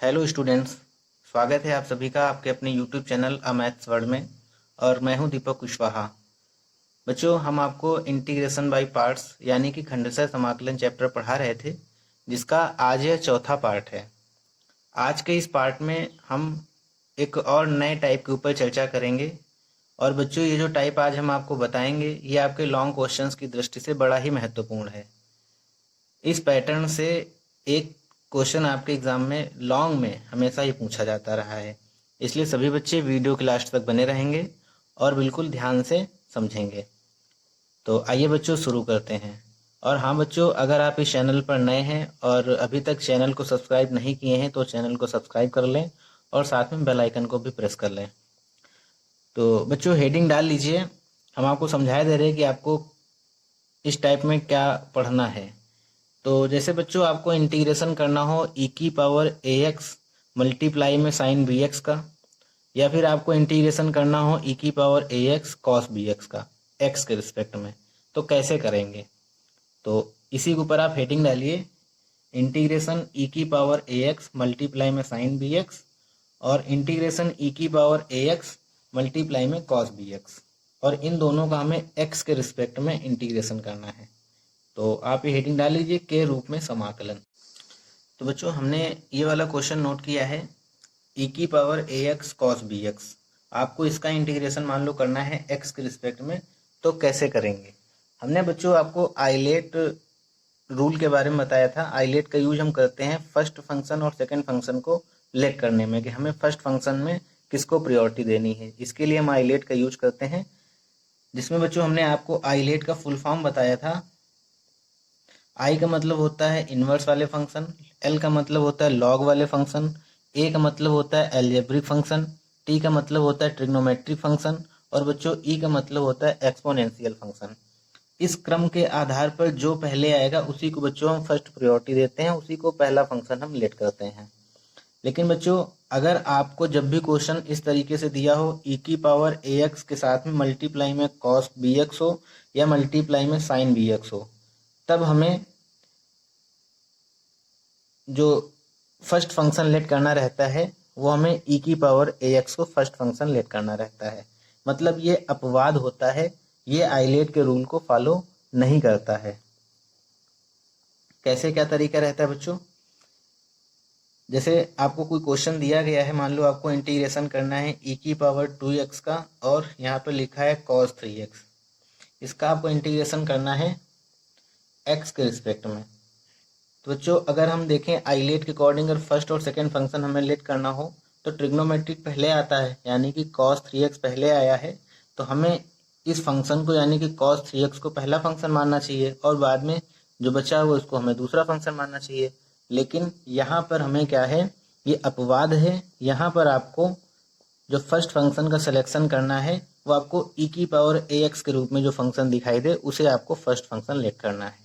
Hello students. स्वागत है आप सभी का आपके अपने यूट्यूब चैनल अ मैथ्स वर्ल्ड में। और मैं हूं दीपक कुशवाहा। बच्चों, हम आपको इंटीग्रेशन बाय पार्ट्स यानी कि खंडशः समाकलन चैप्टर पढ़ा रहे थे, जिसका आज यह चौथा पार्ट है। आज के इस पार्ट में हम एक और नए टाइप के ऊपर चर्चा करेंगे। और बच्चों, ये जो टाइप आज हम आपको बताएंगे ये आपके लॉन्ग क्वेश्चंस की दृष्टि से बड़ा ही महत्वपूर्ण है। इस पैटर्न से एक क्वेश्चन आपके एग्जाम में लॉन्ग में हमेशा ही पूछा जाता रहा है, इसलिए सभी बच्चे वीडियो के लास्ट तक बने रहेंगे और बिल्कुल ध्यान से समझेंगे। तो आइए बच्चों शुरू करते हैं। और हाँ बच्चों, अगर आप इस चैनल पर नए हैं और अभी तक चैनल को सब्सक्राइब नहीं किए हैं तो चैनल को सब्सक्राइब कर लें और साथ में बेल आइकन को भी प्रेस कर लें। तो बच्चों, हेडिंग डाल लीजिए। हम आपको समझा दे रहे हैं कि आपको इस टाइप में क्या पढ़ना है। तो जैसे बच्चों आपको इंटीग्रेशन करना हो ई की पावर ए एक्स मल्टीप्लाई में साइन बी एक्स का, या फिर आपको इंटीग्रेशन करना हो ई की पावर ए एक्स कॉस बी एक्स का एक्स के रिस्पेक्ट में, तो कैसे करेंगे। तो इसी के ऊपर आप हेडिंग डालिए, इंटीग्रेशन ई की पावर ए एक्स मल्टीप्लाई में साइन बी एक्स और इंटीग्रेशन ई की पावर ए एक्स मल्टीप्लाई में कॉस बी एक्स, और इन दोनों का हमें एक्स के रिस्पेक्ट में इंटीग्रेशन करना है। तो आप ये हेडिंग डाल लीजिए के रूप में समाकलन। तो बच्चों, हमने ये वाला क्वेश्चन नोट किया है, ई की पावर ए एक्स कॉस बी एक्स। आपको इसका इंटीग्रेशन मान लो करना है एक्स के रिस्पेक्ट में, तो कैसे करेंगे। हमने बच्चों आपको आइलेट रूल के बारे में बताया था। आइलेट का यूज हम करते हैं फर्स्ट फंक्शन और सेकंड फंक्शन को लेट करने में, कि हमें फर्स्ट फंक्शन में किसको प्रायोरिटी देनी है। इसके लिए हम आइलेट का यूज करते हैं, जिसमें बच्चों हमने आपको आइलेट का फुल फॉर्म बताया था। आई का मतलब होता है इनवर्स वाले फंक्शन, एल का मतलब होता है लॉग वाले फंक्शन, ए का मतलब होता है एल्जेब्रिक फंक्शन, टी का मतलब होता है ट्रिग्नोमेट्रिक फंक्शन, और बच्चों ई का मतलब होता है एक्सपोनेंशियल फंक्शन। इस क्रम के आधार पर जो पहले आएगा उसी को बच्चों हम फर्स्ट प्रायोरिटी देते हैं, उसी को पहला फंक्शन हम लेट करते हैं। लेकिन बच्चों, अगर आपको जब भी क्वेश्चन इस तरीके से दिया हो ई की पावर ए एक्स के साथ में मल्टीप्लाई में कॉस बी एक्स हो या मल्टीप्लाई में साइन बी एक्स हो, तब हमें जो फर्स्ट फंक्शन लेट करना रहता है वो हमें ई की पावर ए एक्स को फर्स्ट फंक्शन लेट करना रहता है। मतलब ये अपवाद होता है, ये आइलेट के रूल को फॉलो नहीं करता है। कैसे क्या तरीका रहता है बच्चों, जैसे आपको कोई क्वेश्चन दिया गया है, मान लो आपको इंटीग्रेशन करना है ई की पावर 2x का और यहाँ पर लिखा है cos 3x। इसका आपको इंटीग्रेशन करना है x के रिस्पेक्ट में। तो बच्चों, अगर हम देखें आइलेट के अकॉर्डिंग, अगर फर्स्ट और सेकंड फंक्शन हमें लेट करना हो तो ट्रिग्नोमेट्रिक पहले आता है, यानी कि cos 3x पहले आया है, तो हमें इस फंक्शन को यानी कि cos 3x को पहला फंक्शन मानना चाहिए और बाद में जो बचा हुआ उसको हमें दूसरा फंक्शन मानना चाहिए। लेकिन यहाँ पर हमें क्या है, ये अपवाद है। यहाँ पर आपको जो फर्स्ट फंक्शन का सिलेक्शन करना है वो आपको ई की पावर ए एक्स के रूप में जो फंक्शन दिखाई दे उसे आपको फर्स्ट फंक्शन लेट करना है।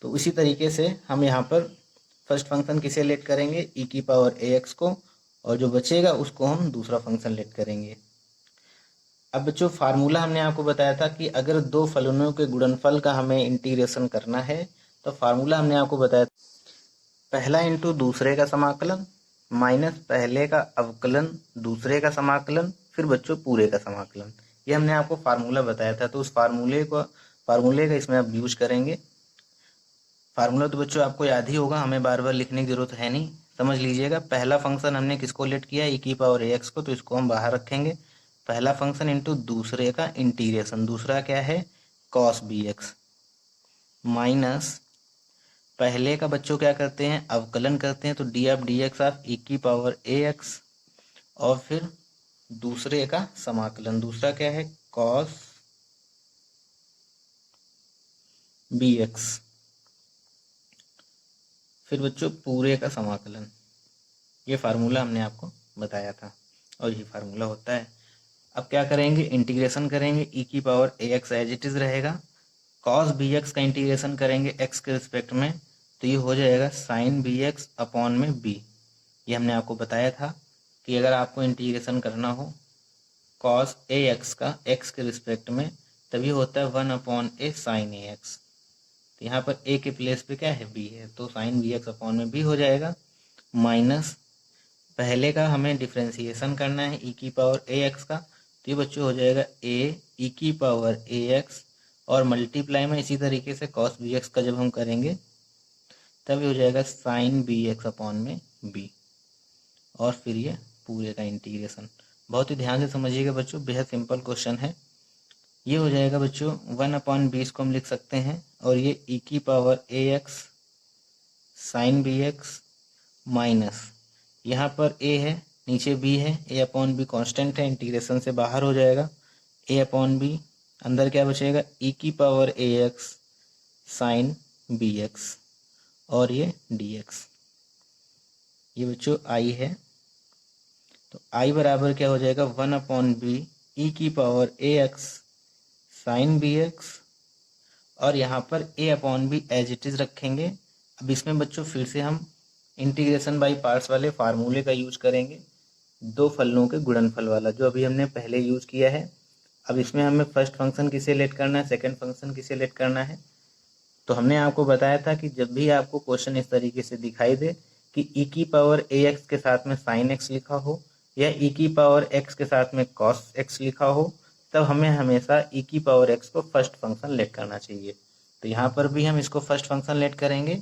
तो इसी तरीके से हम यहाँ पर फर्स्ट फंक्शन किसे लेट करेंगे, ई की पावर ए एक्स को, और जो बचेगा उसको हम दूसरा फंक्शन लेट करेंगे। अब बच्चों, फार्मूला हमने आपको बताया था कि अगर दो फलनों के गुणनफल का हमें इंटीग्रेशन करना है तो फार्मूला हमने आपको बताया, पहला इंटू दूसरे का समाकलन माइनस पहले का अवकलन दूसरे का समाकलन फिर बच्चों पूरे का समाकलन। ये हमने आपको फार्मूला बताया था, तो उस फार्मूले का इसमें आप यूज करेंगे। फार्मूला तो बच्चों आपको याद ही होगा, हमें बार बार लिखने की जरूरत है नहीं, समझ लीजिएगा। पहला फंक्शन हमने किसको लेट किया, ई की पावर ए एक्स को, तो इसको हम बाहर रखेंगे। पहला फंक्शन इंटू दूसरे का इंटीग्रेशन, दूसरा क्या है कॉस बी एक्स, माइनस पहले का बच्चों क्या करते हैं अवकलन करते हैं, तो D of D x of E की पावर ए एक्स, और फिर दूसरे का समाकलन, दूसरा क्या है कॉस बी एक्स, फिर बच्चों पूरे का समाकलन। ये फार्मूला हमने आपको बताया था और ये फार्मूला होता है। अब क्या करेंगे, इंटीग्रेशन करेंगे, ई की power A x as it is रहेगा, कॉस बी एक्स का इंटीग्रेशन करेंगे एक्स के रिस्पेक्ट में, तो ये हो जाएगा साइन बी एक्स अपॉन में बी। ये हमने आपको बताया था कि अगर आपको इंटीग्रेशन करना हो कॉस ए एक्स का एक्स के रिस्पेक्ट में, तभी होता है 1/a साइन ए एक्स। तो यहाँ पर ए के प्लेस पे क्या है बी है, तो साइन बी एक्स अपॉन में बी हो जाएगा। माइनस पहले का हमें डिफ्रेंसिएशन करना है ई की पावर ए एक्स का, तो ये बच्चों हो जाएगा ए ई की पावर ए एक्स और मल्टीप्लाई में इसी तरीके से कॉस बी एक्स का जब हम करेंगे तब ये हो जाएगा साइन बी एक्स अपॉन में बी, और फिर ये पूरे का इंटीग्रेशन। बहुत ही ध्यान से समझिएगा बच्चों, बेहद सिंपल क्वेश्चन है। ये हो जाएगा बच्चों 1/20 इसको हम लिख सकते हैं, और ये ई की पावर ए x sine B X minus यहाँ पर ए है नीचे बी है, ए अपॉन बी कॉन्स्टेंट है, इंटीग्रेशन से बाहर हो जाएगा, ए अपॉन बी अंदर क्या बचेगा ई की पावर ए एक्स साइन बी एक्स और ये डी एक्स। ये बच्चों आई है, तो आई बराबर क्या हो जाएगा 1/b ई की पावर ए एक्स साइन बी एक्स, और यहाँ पर A upon B as it is रखेंगे। अब इसमें बच्चों फिर से हम इंटीग्रेशन बाय पार्ट्स वाले फार्मूले का यूज करेंगे, दो फलनों के गुणनफल वाला, जो अभी हमने पहले यूज किया है। अब इसमें हमें फर्स्ट फंक्शन किसे लेट करना है, सेकंड फंक्शन किसे लेट करना है। तो हमने आपको बताया था कि जब भी आपको क्वेश्चन इस तरीके से दिखाई दे कि ई की पावर ए एक्स के साथ में साइन एक्स लिखा हो या ई की पावर एक्स के साथ में कॉस एक्स लिखा हो, तब हमें हमेशा ई की पावर एक्स को फर्स्ट फंक्शन लेट करना चाहिए। तो यहाँ पर भी हम इसको फर्स्ट फंक्शन लेट करेंगे,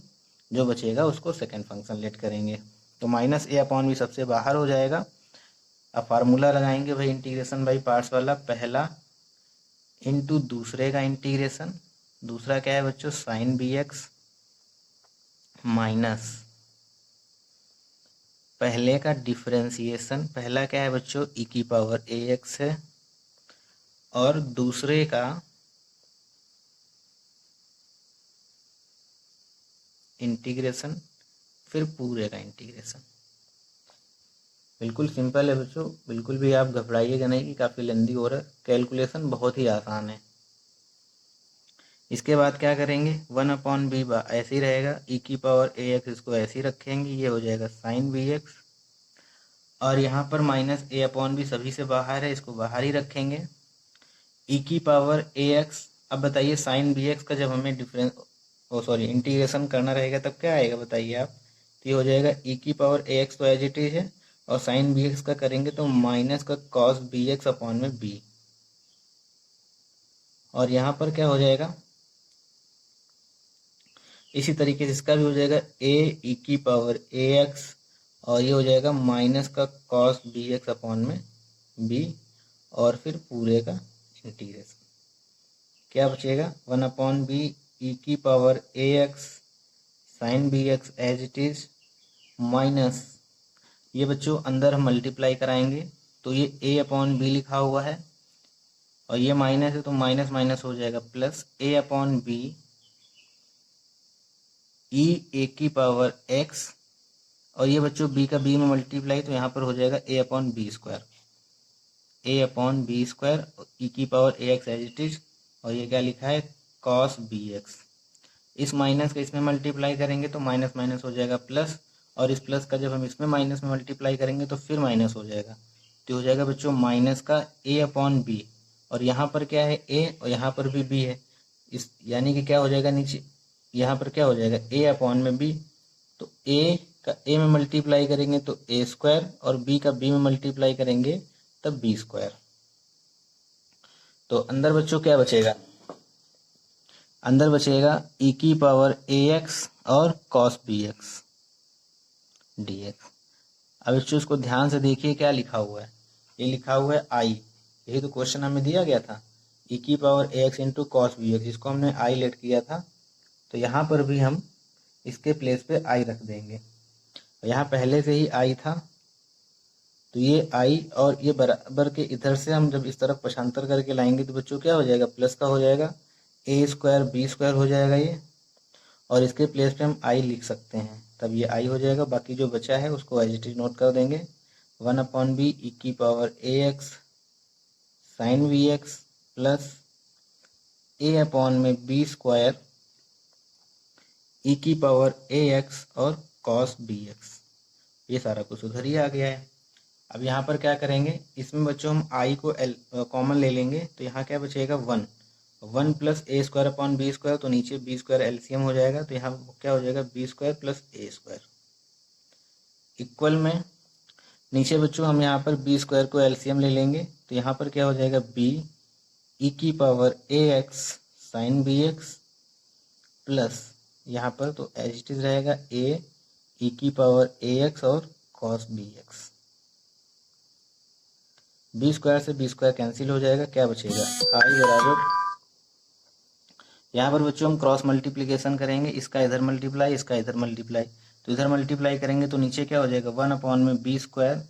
जो बचेगा उसको सेकंड फंक्शन लेट करेंगे। तो माइनस ए अपॉन बी सबसे बाहर हो जाएगा। अब फार्मूला लगाएंगे भाई इंटीग्रेशन बाई पार्ट्स वाला, पहला इंटू दूसरे का इंटीग्रेशन, दूसरा क्या है बच्चों साइन बी एक्स माइनस पहले का डिफरेंशिएशन, पहला क्या है बच्चों ई की पावर ए एक्स है, और दूसरे का इंटीग्रेशन, फिर पूरे का इंटीग्रेशन। बिल्कुल सिंपल है बच्चों, बिल्कुल भी आप घबराइएगा नहीं कि काफ़ी लेंदी हो रहा है, कैलकुलेशन बहुत ही आसान है। इसके बाद क्या करेंगे 1/b ऐसे ही रहेगा, ई की पावर ए एक्स इसको ऐसे ही रखेंगे, ये हो जाएगा साइन बी एक्स, और यहाँ पर माइनस ए अपॉन बी सभी से बाहर है, इसको बाहर ही रखेंगे। ई की पावर ए एक्स, अब बताइए साइन बी एक्स का जब हमें इंटीग्रेशन करना रहेगा तब क्या आएगा बताइए आप। तो ये हो जाएगा ई की पावर ए एक्स तो एज इट इज है, और साइन बी एक्स का करेंगे तो माइनस का कॉस बी एक्स अपॉन में बी, और यहाँ पर क्या हो जाएगा इसी तरीके से इसका भी हो जाएगा ए ई की पावर ए एक्स, और ये हो जाएगा माइनस का कॉस बी एक्स अपॉन में बी, और फिर पूरे का इंटीग्रेशन। क्या बचेगा 1/b ई की power A x sine B x as it is minus, ये बच्चों अंदर हम मल्टीप्लाई कराएंगे तो ये ए अपॉन बी लिखा हुआ है, और ये माइनस है तो माइनस माइनस हो जाएगा प्लस ए अपॉन बी ई ए की पावर एक्स, और ये बच्चों बी का बी में मल्टीप्लाई तो यहाँ पर हो जाएगा a upon B square, a upon B square ई की power A x as it is, और ये क्या लिखा है कॉस बी एक्स। इस माइनस का इसमें मल्टीप्लाई करेंगे तो माइनस माइनस हो जाएगा प्लस, और इस प्लस का जब हम इसमें माइनस में मल्टीप्लाई करेंगे तो फिर माइनस हो जाएगा, तो हो जाएगा बच्चों माइनस का ए अपॉन बी, और यहाँ पर क्या है ए और यहाँ पर भी बी है, इस यानी कि क्या हो जाएगा नीचे यहाँ पर क्या हो जाएगा ए अपॉन में बी, तो ए का ए में मल्टीप्लाई करेंगे तो ए स्क्वायर, और बी का बी में मल्टीप्लाई करेंगे तब बी स्क्वायर। तो अंदर बच्चों क्या बचेगा, अंदर बचेगा ई की पावर ए एक्स और cos B x d x. अब बच्चों इसको ध्यान से देखिए क्या लिखा हुआ है, ये लिखा हुआ है आई, यही तो क्वेश्चन हमें दिया गया था ई की पावर ए X into cos B X, इसको हमने आई लेट किया था, तो यहाँ पर भी हम इसके प्लेस पे आई रख देंगे। यहाँ पहले से ही आई था, तो ये आई और ये बराबर के इधर से हम जब इस तरफ पक्षांतर करके लाएंगे तो बच्चों क्या हो जाएगा प्लस का हो जाएगा, ए स्क्वायर बी स्क्वायर हो जाएगा ये, और इसके प्लेस पे हम आई लिख सकते हैं, तब ये आई हो जाएगा। बाकी जो बचा है उसको एज इट इज नोट कर देंगे 1/b ई की पावर ए x sine v x plus ए अपॉन में बी स्क्वायर ई की पावर ए एक्स और कॉस बी एक्स। ये सारा कुछ उधर ही आ गया है। अब यहाँ पर क्या करेंगे, इसमें बच्चों हम आई को कॉमन ले लेंगे, तो यहाँ क्या बचेगा 1 प्लस ए स्क्वायर अपॉन बी स्क्वायर, तो नीचे बी स्क्वायर एलसीएम हो जाएगा, तो यहाँ क्या हो जाएगा बी स्क्वायर प्लस ए स्क्वायर। इक्वल में नीचे बच्चों हम यहाँ पर बी स्क्वायर को एलसीएम ले लेंगे, तो यहाँ पर क्या हो जाएगा बी ई की पावर ए x sine B X plus यहाँ पर तो एज इट इज रहेगा ए ई की पावर ए एक्स और cos B x. B square से बी स्क्वायर कैंसिल हो जाएगा, क्या बचेगा आई बराबर, यहाँ पर बच्चों हम क्रॉस मल्टीप्लीकेशन करेंगे, इसका इधर मल्टीप्लाई इसका इधर मल्टीप्लाई, तो इधर मल्टीप्लाई करेंगे तो नीचे क्या हो जाएगा 1 में बी स्क्वायर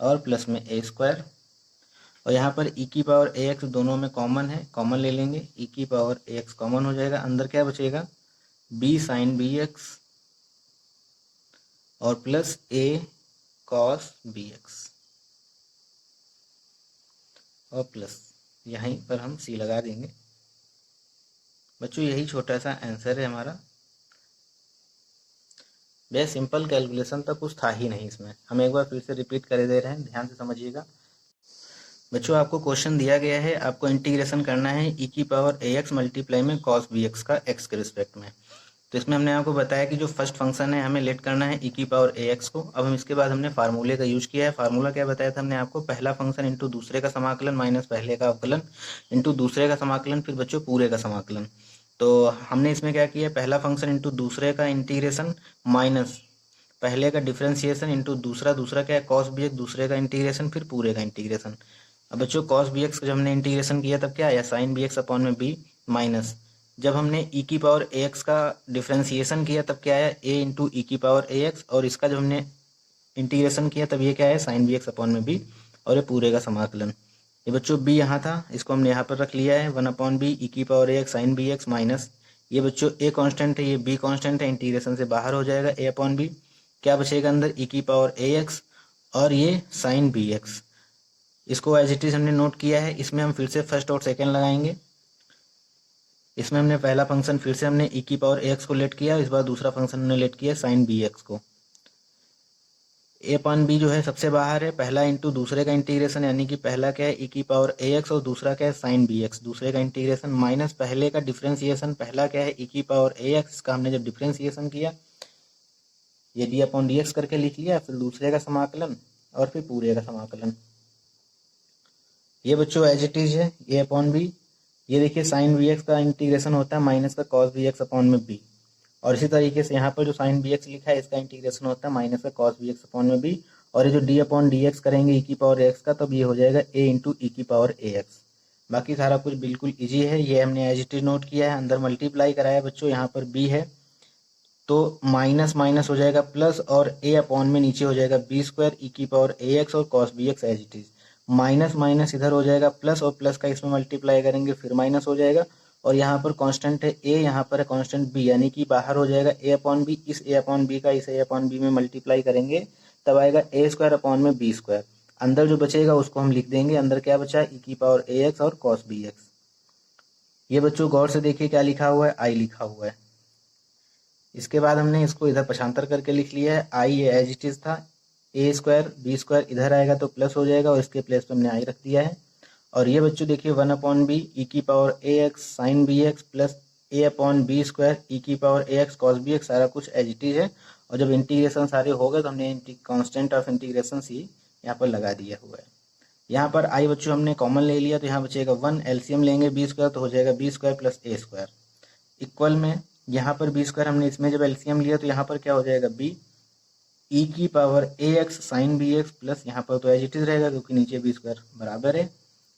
और प्लस में ए स्क्वायर, और यहाँ पर ई की पावर ए एक्स दोनों में कॉमन है, कॉमन ले लेंगे, ई की पावर ए एक्स कॉमन हो जाएगा, अंदर क्या बचेगा बी साइन बी एक्स और plus A cos B X और प्लस यहीं पर हम सी लगा देंगे। बच्चों यही छोटा सा आंसर है हमारा। बेस सिंपल कैलकुलेशन तक कुछ था ही नहीं इसमें, हम एक बार फिर से रिपीट कर दे रहे हैं, ध्यान से समझिएगा। बच्चों आपको क्वेश्चन दिया गया है, आपको इंटीग्रेशन करना है ई की पावर ए एक्स मल्टीप्लाई में कॉस बी एक्स का एक्स के रिस्पेक्ट में। तो इसमें हमने आपको बताया कि जो फर्स्ट फंक्शन है हमें लेट करना है ई की पावर ए एक्स को। अब हम इसके बाद हमने फार्मूले का यूज किया है। फार्मूला क्या बताया था हमने आपको, पहला फंक्शन इंटू दूसरे का समाकलन माइनस पहले का अवकलन इंटू दूसरे का समाकलन फिर बच्चों पूरे का समाकलन। तो हमने इसमें क्या किया, पहला फंक्शन इंटू दूसरे का इंटीग्रेशन माइनस पहले का डिफरेंशिएशन इंटू दूसरा क्या है कॉस बी एक्स, दूसरे का इंटीग्रेशन फिर पूरे का इंटीग्रेशन। अब बच्चों कॉस बी एक्स का जब हमने इंटीग्रेशन किया तब क्या आया साइन बी एक्स अपॉन में बी माइनस, जब हमने ई की पावर ए एक्स का डिफरेंशिएशन किया तब क्या आया ए इंटू ई की पावर ए एक्स, और इसका जब हमने इंटीग्रेशन किया तब ये क्या है साइन बी एक्स अपॉन में बी, और ये पूरे का समाकलन। ये बच्चों बी यहाँ था, इसको हमने यहाँ पर रख लिया है 1/b ई की पावर ए x sine B X minus, ये बच्चों ए कांस्टेंट है ये बी कांस्टेंट है, इंटीग्रेशन से बाहर हो जाएगा ए अपॉन बी, क्या बचेगा अंदर ई की पावर ए एक्स और ये साइन बी एक्स। इसको एज इट इज हमने नोट किया है। इसमें हम फिर से फर्स्ट और सेकेंड लगाएंगे। इसमें हमने पहला फंक्शन फिर से हमने ई की पावर ए एक्स को लेट किया, इस बार दूसरा फंक्शन हमने लेट किया साइन बी एक्स को। ए अपॉन बी जो है सबसे बाहर है, पहला इंटू दूसरे का इंटीग्रेशन यानी कि पहला क्या है ई की पावर ए एक्स और दूसरा क्या है साइन बी एक्स, दूसरे का इंटीग्रेशन माइनस पहले का डिफरेंशिएशन, पहला क्या है ई की पावर ए एक्स, इसका हमने जब डिफरेंशिएशन किया ये डी अपॉन डी एक्स करके लिख लिया, फिर दूसरे का समाकलन और फिर पूरे का समाकलन। ये बच्चों एज इट इज है ए अपॉन बी, ये देखिए साइन बी एक्स का इंटीग्रेशन होता है माइनस का कॉस बी एक्स अपॉन में बी, और इसी तरीके से यहाँ पर जो साइन बी एक्स लिखा है इसका इंटीग्रेशन होता है माइनस का कॉस बी एक्स अपॉन में बी, और ये जो डी अपॉन डी एक्स करेंगे ई की पावर एक्स का तब ये हो जाएगा ए इंटू ई की पावर ए एक्स। बाकी सारा कुछ बिल्कुल इजी है, ये हमने एज इट इज नोट किया है, अंदर मल्टीप्लाई कराया बच्चों, यहाँ पर बी है तो माइनस माइनस हो जाएगा प्लस, और ए अपॉन में नीचे हो जाएगा बी स्क्वायर ई की पावर ए एक्स और cos B x as it is, minus minus इधर हो जाएगा प्लस, और प्लस का इसमें मल्टीप्लाई करेंगे फिर माइनस हो जाएगा, और यहाँ पर कांस्टेंट है ए, यहाँ पर है कांस्टेंट बी, यानी कि बाहर हो जाएगा ए अपॉन बी, इस ए अपॉन बी का इस ए अपॉन बी में मल्टीप्लाई करेंगे तब आएगा ए स्क्वायर अपॉन में बी स्क्वायर, अंदर जो बचेगा उसको हम लिख देंगे, अंदर क्या बचा ई की पावर ए एक्स और कॉस बी एक्स। ये बच्चों गौर से देखिए क्या लिखा हुआ है आई लिखा हुआ है, इसके बाद हमने इसको इधर पक्षांतर करके लिख लिया है, आई ये एज इट इज था, ए स्क्वायर बी स्क्वायर इधर आएगा तो प्लस हो जाएगा और इसके प्लेस पे हमने आई रख दिया है, और ये बच्चों देखिए 1/b ई की पावर ए x sine B X plus ए अपॉन बी स्क्वायर ई की पावर ए एक्स कॉस बी एक्स, सारा कुछ एज इट इज है, और जब इंटीग्रेशन सारे हो गए तो हमने कांस्टेंट ऑफ इंटीग्रेशन सी यहाँ पर लगा दिया हुआ है। यहाँ पर आई बच्चों हमने कॉमन ले लिया तो यहाँ बचेगा 1, एलसीएम लेंगे बी स्क्वायर तो हो जाएगा बी स्क्वायर प्लस ए स्क्वायर, इक्वल में यहाँ पर बी स्क्वायर हमने इसमें जब एलसीएम लिया तो यहाँ पर क्या हो जाएगा बी ई की पावर ए x sine B X plus यहाँ पर तो एज इट इज रहेगा क्योंकि नीचे बी स्क्वायर बराबर है,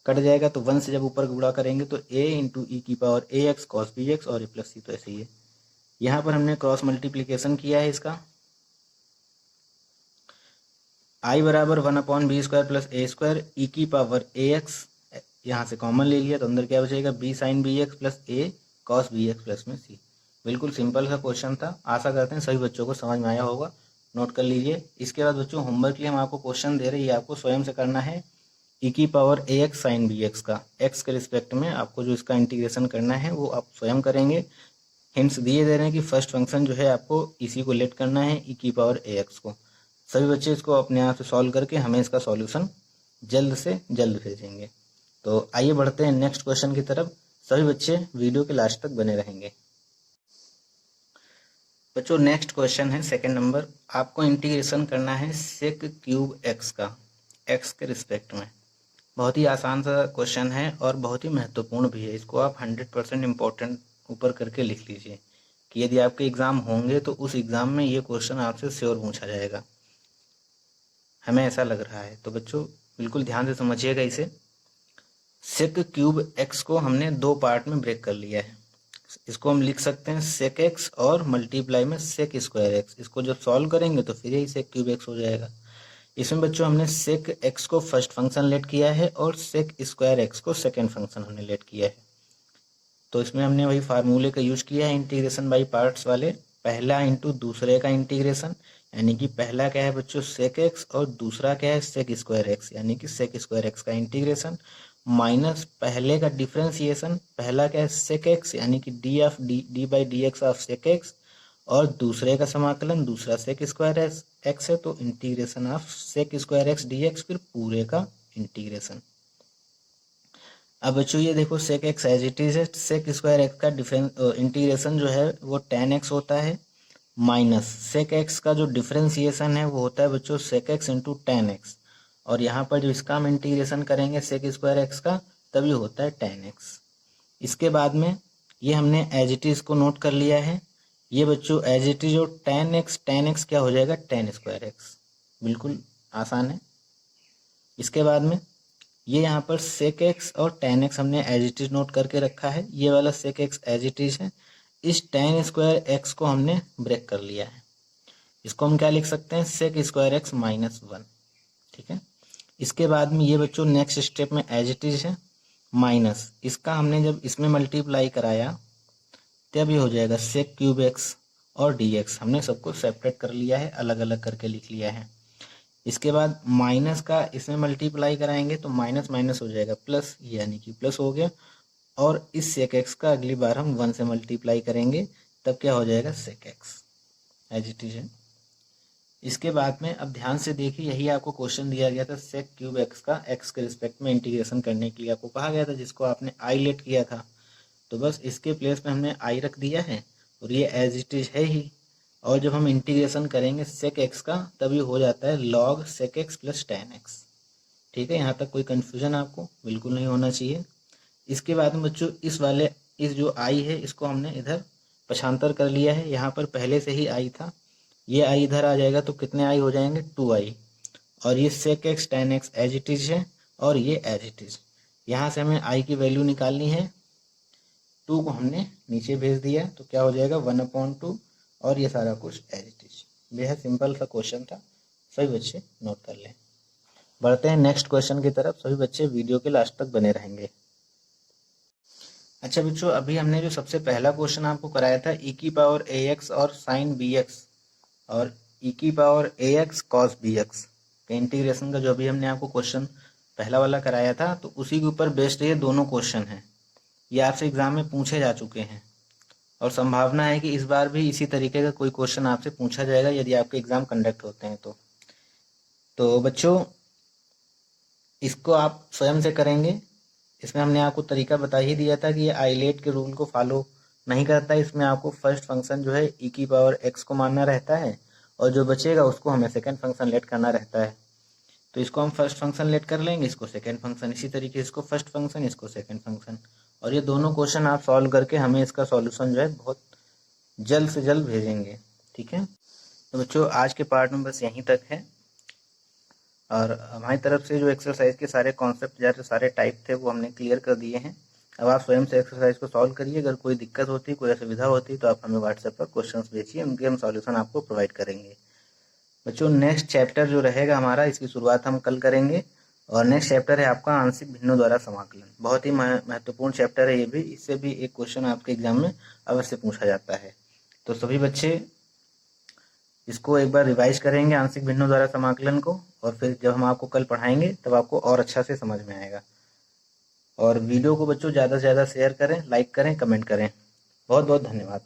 कट जाएगा तो 1 से जब ऊपर गुणा करेंगे तो ए इंटू ई की पावर ए एक्स कॉस बी एक्स और ए प्लस सी तो ऐसे ही है। यहाँ पर हमने क्रॉस मल्टीप्लीकेशन किया है इसका, आई बराबर 1/b स्क्वायर प्लस ए स्क्वायर ई की पावर ए एक्स, यहाँ से कॉमन ले लिया तो अंदर क्या बचेगा B sine B X plus A cos B X plus में सी। बिल्कुल सिंपल सा क्वेश्चन था, आशा करते हैं सभी बच्चों को समझ में आया होगा, नोट कर लीजिए। इसके बाद बच्चों होमवर्क के लिए हम आपको क्वेश्चन दे रहे हैं, ये आपको स्वयं से करना है, ई की पावर ए एक्स साइन बी एक्स का एक्स के रिस्पेक्ट में आपको जो इसका इंटीग्रेशन करना है वो आप स्वयं करेंगे। हिंट्स दिए दे रहे हैं कि फर्स्ट फंक्शन जो है आपको इसी को लेट करना है ई की पावर ए एक्स को। सभी बच्चे इसको अपने आप से सॉल्व करके हमें इसका सॉल्यूशन जल्द से जल्द भेजेंगे। तो आइए बढ़ते हैं नेक्स्ट क्वेश्चन की तरफ, सभी बच्चे वीडियो के लास्ट तक बने रहेंगे। बच्चों नेक्स्ट क्वेश्चन है सेकंड नंबर। आपको इंटीग्रेशन करना है सेक क्यूब एक्स का, एक्स के रिस्पेक्ट में। बहुत ही आसान सा क्वेश्चन है और बहुत ही महत्वपूर्ण भी है। इसको आप 100% इम्पोर्टेंट ऊपर करके लिख लीजिए कि यदि आपके एग्ज़ाम होंगे तो उस एग्ज़ाम में ये क्वेश्चन आपसे श्योर पूछा जाएगा, हमें ऐसा लग रहा है। तो बच्चों बिल्कुल ध्यान से समझिएगा इसे। सेक क्यूब एक्स को हमने दो पार्ट में ब्रेक कर लिया है। इसको हम लिख सकते हैं सेक एक्स और मल्टीप्लाई में सेक स्क्वायर एक्स। इसको जब सॉल्व करेंगे तो फिर यही सेक क्यूब एक्स हो जाएगा। इसमें बच्चों हमने सेक एक्स को फर्स्ट फंक्शन लेट किया है और सेक स्क्वायर एक्स को सेकेंड फंक्शन हमने लेट किया है। तो इसमें हमने वही फार्मूले का यूज किया है इंटीग्रेशन बाई पार्ट्स वाले, पहला इंटू दूसरे का इंटीग्रेशन, यानी कि पहला क्या है बच्चों सेक एक्स और दूसरा क्या है सेक स्क्वायर एक्स, यानी कि सेक स्क्वायर एक्स का इंटीग्रेशन, माइनस पहले का डिफ्रेंसिएशन, पहला क्या है सेक एक्स यानी कि d by d x of sec x, और दूसरे का समाकलन, दूसरा सेक स्क्वायर एक्स है तो integration of sec square x d x, फिर पूरे का इंटीग्रेशन। अब बच्चों ये देखो sec x as it is है, सेक स्क्वायर एक्स का इंटीग्रेशन जो है वो tan एक्स होता है, माइनस सेक एक्स का जो डिफ्रेंसिएशन है वो होता है बच्चों sec x into tan x, और यहाँ पर जो इसका हम इंटीग्रेशन करेंगे सेक स्क्वायर एक्स का तभी होता है tan एक्स। इसके बाद में ये हमने एज इट इज को नोट कर लिया है। ये बच्चों एज इट इज और tan एक्स क्या हो जाएगा tan स्क्वायर एक्स, बिल्कुल आसान है। इसके बाद में ये यहाँ पर सेक एक्स और tan एक्स हमने एज इट इज नोट करके रखा है, ये वाला sec x as it is है। इस tan स्क्वायर एक्स को हमने ब्रेक कर लिया है, इसको हम क्या लिख सकते हैं सेक स्क्वायर एक्स माइनस 1, ठीक है। इसके बाद में ये बच्चों नेक्स्ट स्टेप में एज इट इज है, माइनस इसका हमने जब इसमें मल्टीप्लाई कराया तब ये हो जाएगा सेक क्यूब एक्स और डी एक्स, हमने सबको सेपरेट कर लिया है, अलग अलग करके लिख लिया है। इसके बाद माइनस का इसमें मल्टीप्लाई कराएंगे तो माइनस माइनस हो जाएगा प्लस, यानी कि प्लस हो गया, और इस सेक एक्स का अगली बार हम 1 से मल्टीप्लाई करेंगे तब क्या हो जाएगा sec x, as it is है। इसके बाद में अब ध्यान से देखिए, यही आपको क्वेश्चन दिया गया था सेक क्यूब एक्स का एक्स के रिस्पेक्ट में इंटीग्रेशन करने के लिए आपको कहा गया था, जिसको आपने आई लेट किया था। तो बस इसके प्लेस में हमने आई रख दिया है और ये एज इट इज है ही, और जब हम इंटीग्रेशन करेंगे सेक एक्स का तभी हो जाता है log sec x plus tan x, ठीक है। यहाँ तक कोई कन्फ्यूजन आपको बिल्कुल नहीं होना चाहिए। इसके बाद में बच्चों इस जो आई है इसको हमने इधर पक्षांतर कर लिया है, यहाँ पर पहले से ही आई था, ये आई इधर आ जाएगा तो कितने आई हो जाएंगे 2i, और ये sec x tan x as it is है और ये एज इट इज। यहाँ से हमें आई की वैल्यू निकालनी है, 2 को हमने नीचे भेज दिया तो क्या हो जाएगा 1/2, और ये सारा कुछ एज इट इज। बेहद सिंपल सा क्वेश्चन था, सभी बच्चे नोट कर लें। बढ़ते हैं नेक्स्ट क्वेश्चन की तरफ, सभी बच्चे वीडियो के लास्ट तक बने रहेंगे। अच्छा बच्चों, अभी हमने जो सबसे पहला क्वेश्चन आपको कराया था e की पावर ax और साइन bx और e की पावर ax cos bx के इंटीग्रेशन का जो अभी हमने आपको क्वेश्चन पहला वाला कराया था, तो उसी के ऊपर बेस्ड ये दोनों क्वेश्चन हैं। ये आपसे एग्जाम में पूछे जा चुके हैं और संभावना है कि इस बार भी इसी तरीके का कोई क्वेश्चन आपसे पूछा जाएगा यदि आपके एग्जाम कंडक्ट होते हैं तो बच्चों इसको आप स्वयं से करेंगे। इसमें हमने आपको तरीका बता ही दिया था कि ये आइलेट के रूल को फॉलो नहीं करता है। इसमें आपको फर्स्ट फंक्शन जो है e की पावर x को मानना रहता है और जो बचेगा उसको हमें सेकंड फंक्शन लेट करना रहता है। तो इसको हम फर्स्ट फंक्शन लेट कर लेंगे, इसको सेकंड फंक्शन, इसी तरीके इसको फर्स्ट फंक्शन, इसको सेकंड फंक्शन, और ये दोनों क्वेश्चन आप सॉल्व करके हमें इसका सॉल्यूशन जो है बहुत जल्द से जल्द भेजेंगे, ठीक है। तो बच्चों आज के पार्ट में बस यहीं तक है, और हमारी तरफ से जो एक्सरसाइज के सारे कॉन्सेप्ट या जो सारे टाइप थे वो हमने क्लियर कर दिए हैं। अब आप स्वयं से एक्सरसाइज को सॉल्व करिए। अगर कोई दिक्कत होती, कोई असुविधा होती तो आप हमें व्हाट्सएप पर क्वेश्चंस भेजिए, उनके हम सॉल्यूशन आपको प्रोवाइड करेंगे। बच्चों नेक्स्ट चैप्टर जो रहेगा हमारा, इसकी शुरुआत हम कल करेंगे, और नेक्स्ट चैप्टर है आपका आंशिक भिन्नों द्वारा समाकलन। बहुत ही महत्वपूर्ण चैप्टर है ये भी, इससे भी एक क्वेश्चन आपके एग्जाम में अवश्य पूछा जाता है। तो सभी बच्चे इसको एक बार रिवाइज करेंगे आंशिक भिन्नों द्वारा समाकलन को, और फिर जब हम आपको कल पढ़ाएंगे तब आपको और अच्छा से समझ में आएगा। और वीडियो को बच्चों ज़्यादा से ज़्यादा शेयर करें, लाइक करें, कमेंट करें। बहुत बहुत धन्यवाद।